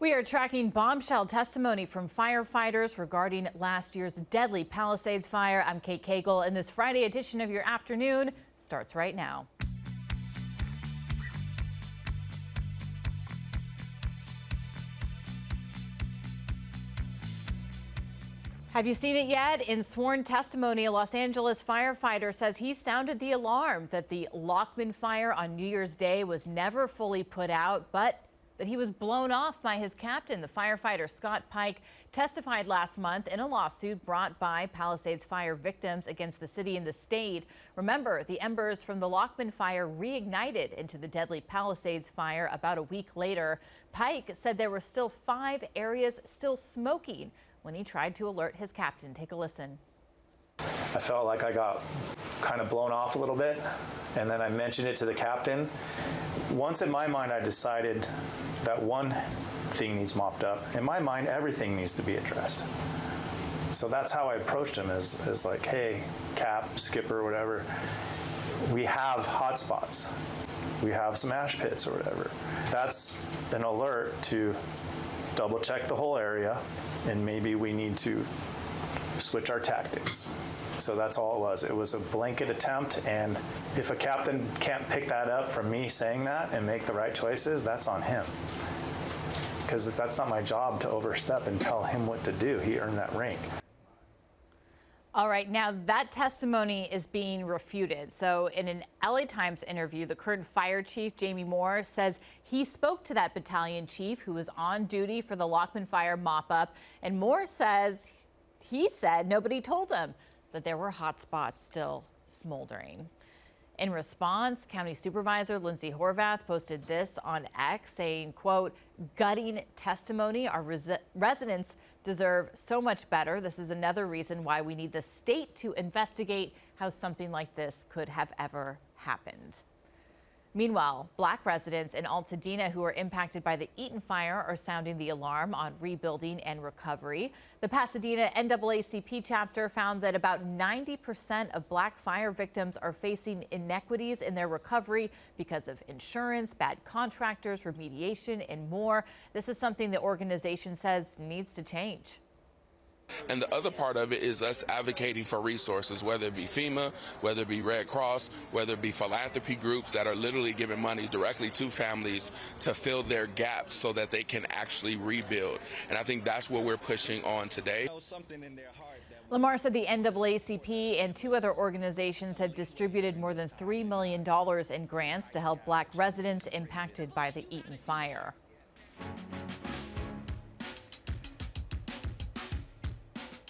We are tracking bombshell testimony from firefighters regarding last year's deadly Palisades fire. I'm Kate Cagle, and this Friday edition of Your Afternoon starts right now. Have you seen it yet? In sworn testimony, a Los Angeles firefighter says he sounded the alarm that the Lachman fire on New Year's Day was never fully put out, but that he was blown off by his captain. The firefighter Scott Pike testified last month in a lawsuit brought by Palisades fire victims against the city and the state. Remember, the embers from the Lachman fire reignited into the deadly Palisades fire about a week later. Pike said there were still 5 areas still smoking when he tried to alert his captain. Take a listen. I felt like I got kind of blown off a little bit, and then I mentioned it to the captain. Once in my mind, I decided that one thing needs mopped up. In my mind, everything needs to be addressed. So that's how I approached him, is like, hey, cap, skipper, whatever, we have hot spots. We have some ash pits or whatever. That's an alert to double check the whole area, and maybe we need to switch our tactics. So that's all it was. It was a blanket attempt, and if a captain can't pick that up from me saying that and make the right choices, that's on him. Because that's not my job to overstep and tell him what to do. He earned that rank. All right, now that testimony is being refuted. So in an LA Times interview, the current fire chief, Jamie Moore, says he spoke to that battalion chief who was on duty for the Lachman fire mop-up, and Moore says he said nobody told him that there were hot spots still smoldering. In response, County Supervisor Lindsay Horvath posted this on X saying, quote, gutting testimony. Our residents deserve so much better. This is another reason why we need the state to investigate how something like this could have ever happened. Meanwhile, Black residents in Altadena who are impacted by the Eaton fire are sounding the alarm on rebuilding and recovery. The Pasadena NAACP chapter found that about 90% of Black fire victims are facing inequities in their recovery because of insurance, bad contractors, remediation, and more. This is something the organization says needs to change. And the other part of it is us advocating for resources, whether it be FEMA, whether it be Red Cross, whether it be philanthropy groups that are literally giving money directly to families to fill their gaps so that they can actually rebuild. And I think that's what we're pushing on today. Lamar said the NAACP and 2 other organizations have distributed more than $3 million in grants to help Black residents impacted by the Eaton fire.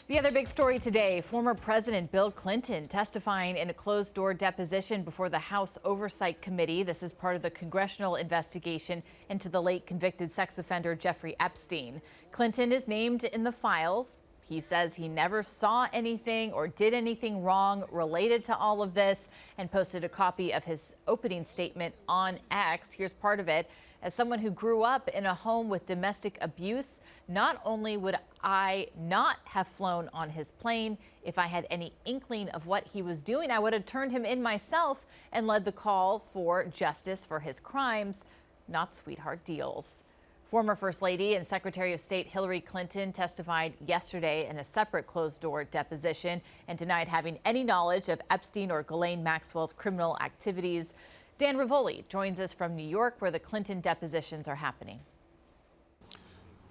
The other big story today, former President Bill Clinton testifying in a closed-door deposition before the House Oversight Committee. This is part of the congressional investigation into the late convicted sex offender Jeffrey Epstein. Clinton is named in the files. He says he never saw anything or did anything wrong related to all of this and posted a copy of his opening statement on X. Here's part of it. As someone who grew up in a home with domestic abuse, not only would I not have flown on his plane, if I had any inkling of what he was doing, I would have turned him in myself and led the call for justice for his crimes, not sweetheart deals. Former First Lady and Secretary of State Hillary Clinton testified yesterday in a separate closed-door deposition and denied having any knowledge of Epstein or Ghislaine Maxwell's criminal activities. Dan Rivoli joins us from New York, where the Clinton depositions are happening.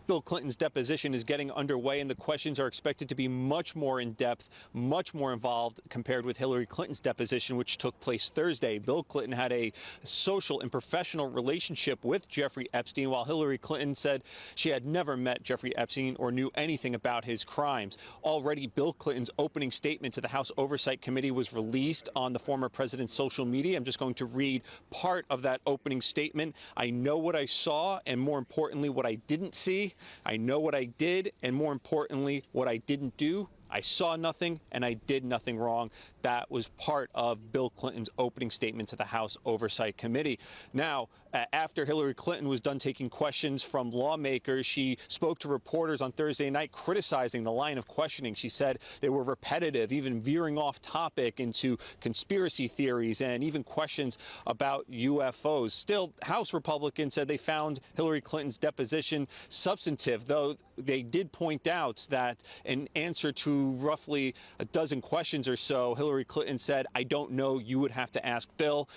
Bill Clinton's deposition is getting underway, and the questions are expected to be much more in-depth, much more involved compared with Hillary Clinton's deposition, which took place Thursday. Bill Clinton had a social and professional relationship with Jeffrey Epstein, while Hillary Clinton said she had never met Jeffrey Epstein or knew anything about his crimes. Already, Bill Clinton's opening statement to the House Oversight Committee was released on the former president's social media. I'm just going to read part of that opening statement. I know what I saw, and more importantly, what I didn't see. I know what I did, and more importantly, what I didn't do. I saw nothing, and I did nothing wrong. That was part of Bill Clinton's opening statement to the House Oversight Committee. Now, after Hillary Clinton was done taking questions from lawmakers, she spoke to reporters on Thursday night criticizing the line of questioning. She said they were repetitive, even veering off topic into conspiracy theories and even questions about UFOs. Still, House Republicans said they found Hillary Clinton's deposition substantive, though they did point out that in answer to roughly a dozen questions or so, Hillary Clinton said, "I don't know, you would have to ask Bill."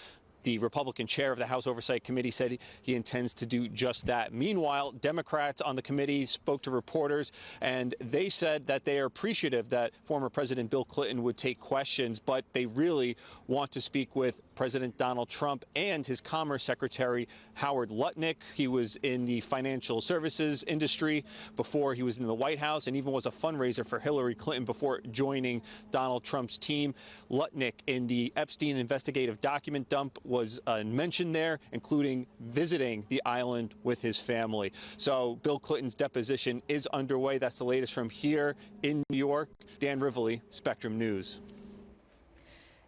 The Republican chair of the House Oversight Committee said he intends to do just that. Meanwhile, Democrats on the committee spoke to reporters, and they said that they are appreciative that former President Bill Clinton would take questions, but they really want to speak with President Donald Trump and his Commerce Secretary, Howard Lutnick. He was in the financial services industry before he was in the White House and even was a fundraiser for Hillary Clinton before joining Donald Trump's team. Lutnick in the Epstein investigative document dump was mentioned there, including visiting the island with his family. So Bill Clinton's deposition is underway. That's the latest from here in New York. Dan Rivoli, Spectrum News.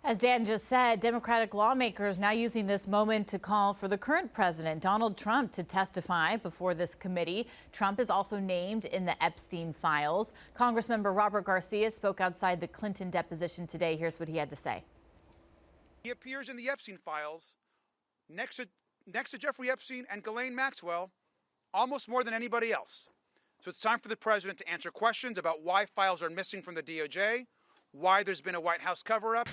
As Dan just said, Democratic lawmakers now using this moment to call for the current president, Donald Trump, to testify before this committee. Trump is also named in the Epstein files. Congressmember Robert Garcia spoke outside the Clinton deposition today. Here's what he had to say. He appears in the Epstein files next to Jeffrey Epstein and Ghislaine Maxwell almost more than anybody else. So it's time for the president to answer questions about why files are missing from the DOJ, why there's been a White House cover-up. The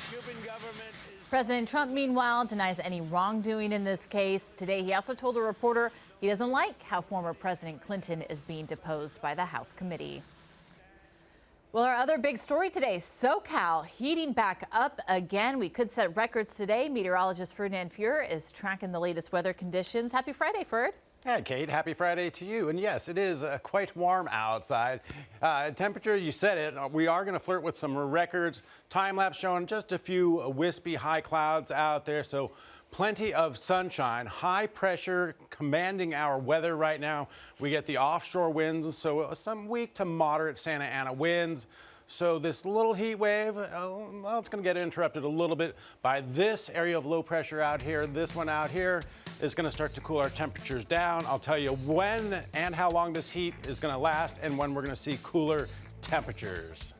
Cuban government is... President Trump, meanwhile, denies any wrongdoing in this case. Today, he also told a reporter he doesn't like how former President Clinton is being deposed by the House committee. Well, our other big story today, SoCal heating back up again. We could set records today. Meteorologist Ferdinand Fuhr is tracking the latest weather conditions. Happy Friday, Ferd. Hey, Kate, happy Friday to you. And yes, it is quite warm outside. Temperature, you said it, we are going to flirt with some records. Time lapse showing just a few wispy high clouds out there. So plenty of sunshine, high pressure commanding our weather right now. We get the offshore winds, so some weak to moderate Santa Ana winds. So this little heat wave, well, it's going to get interrupted a little bit by this area of low pressure out here. This one out here is going to start to cool our temperatures down. I'll tell you when and how long this heat is going to last and when we're going to see cooler temperatures.